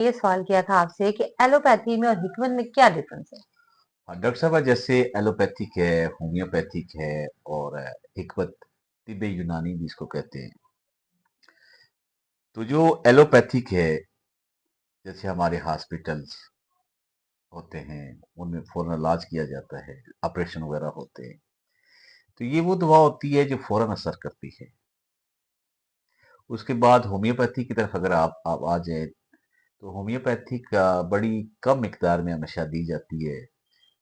ये सवाल किया था आपसे कि एलोपैथी में और हिकमत में क्या डिफरेंस है? डॉक्टर साहब जैसे एलोपैथिक है, होम्योपैथिक है और हिकमत तिब्बे यूनानी भी इसको कहते हैं। तो जो एलोपैथिक है, जैसे हमारे हॉस्पिटल्स होते हैं, उनमें फौरन इलाज किया जाता है, ऑपरेशन वगैरह होते हैं। तो ये वो दवा होती है जो फौरन असर करती है। उसके बाद होम्योपैथी की तरफ अगर आप आ जाए, तो होम्योपैथिक बड़ी कम मिकदार में हमेशा दी जाती है।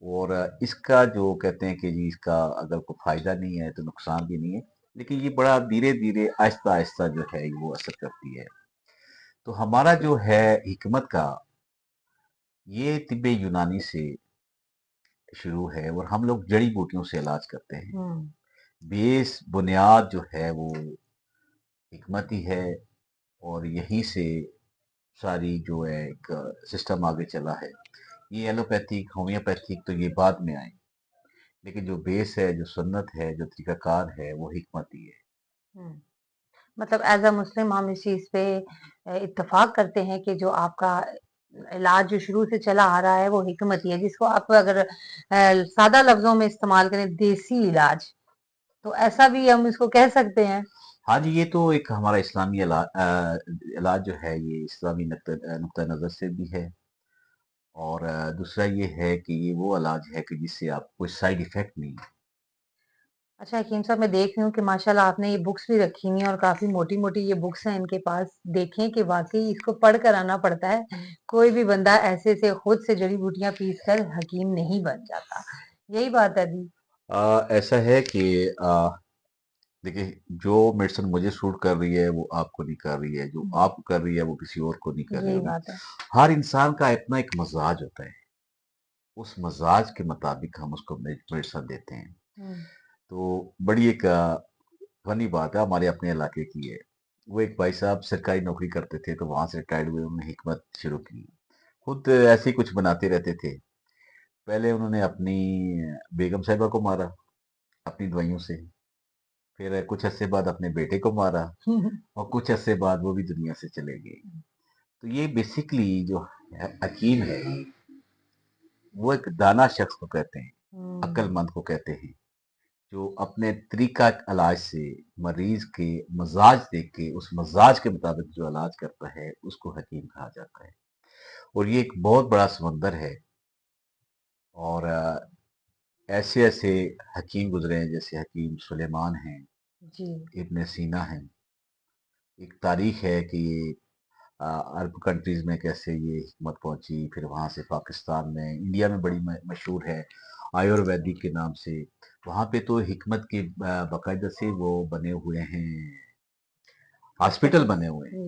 और इसका जो कहते हैं कि जी इसका अगर कोई फायदा नहीं है तो नुकसान भी नहीं है, लेकिन ये बड़ा धीरे धीरे आहिस्ता आहिस्ता जो है वो असर करती है। तो हमारा जो है हिकमत का, ये तिब्बे यूनानी से शुरू है और हम लोग जड़ी बूटियों से इलाज करते हैं। हम्म। बेस बुनियाद जो है वो हिकमत ही है, और यहीं से सारी जो है एक सिस्टम आगे चला है। ये एलोपैथिक होम्योपैथिक तो ये बाद में आए, लेकिन जो बेस है, जो सुन्नत है, जो तरीकाकार है, वो हिकमत ही है। हम्म। मतलब एज अ मुस्लिम हम इस चीज पे इत्तेफाक करते हैं कि जो आपका इलाज जो शुरू से चला आ रहा है वो हिकमत ही है, जिसको आप अगर सादा लफ्जों में इस्तेमाल करें, देसी इलाज, तो ऐसा भी हम इसको कह सकते हैं। हाँ जी, ये तो एक हमारा इस्लामी इलाज जो है, ये इस्लामी नुक्ता नज़र से भी है। और दूसरा ये है कि ये वो इलाज है कि जिससे आप कोई साइड इफेक्ट नहीं है। अच्छा हकीम साहब, मैं देख रही हूँ कि माशाल्लाह आपने ये बुक्स भी रखी हुई हैं और काफी मोटी मोटी ये बुक्स हैं इनके पास। देखें कि वाकई इसको पढ़ कर आना पड़ता है। कोई भी बंदा ऐसे से खुद से जड़ी बूटियां पीस कर हकीम नहीं बन जाता। यही बात है दी। ऐसा है कि देखिए, जो मेडिसिन मुझे सूट कर रही है वो आपको नहीं कर रही है, जो आपको कर रही है वो किसी और को नहीं कर रही यही होगी। बात है। हर इंसान का अपना एक मजाज होता है, उस मजाज के मुताबिक हम उसको मेडिसिन देते हैं। हम्म। तो बड़ी एक फनी बात है, हमारे अपने इलाके की है। वो एक भाई साहब सरकारी नौकरी करते थे, तो वहां से रिटायर्ड हुए, उन्होंने हिकमत शुरू की। खुद ऐसे ही कुछ बनाते रहते थे। पहले उन्होंने अपनी बेगम साहिबा को मारा अपनी दवाइयों से, फिर कुछ अरसे बाद अपने बेटे को मारा, और कुछ अरसे बाद वो भी दुनिया से चले गए। तो ये बेसिकली जो हकीम है, वो एक दाना शख्स को कहते हैं, हम्म। अक्लमंद को कहते हैं, जो अपने तरीका इलाज से मरीज के मजाज देख के उस मजाज के मुताबिक जो इलाज करता है, उसको हकीम कहा जाता है। और ये एक बहुत बड़ा समंदर है। और ऐसे ऐसे हकीम गुजरे हैं, जैसे हकीम सुलेमान हैं, जी। इब्न सीना हैं। एक तारीख है कि ये अरब कंट्रीज में कैसे ये हिकमत पहुंची, फिर वहां से पाकिस्तान में, इंडिया में बड़ी मशहूर है आयुर्वेदिक के नाम से। वहां पे तो हिकमत के बाकायदा से वो बने हुए हैं, हॉस्पिटल हॉस्पिटल। बने हुए हैं।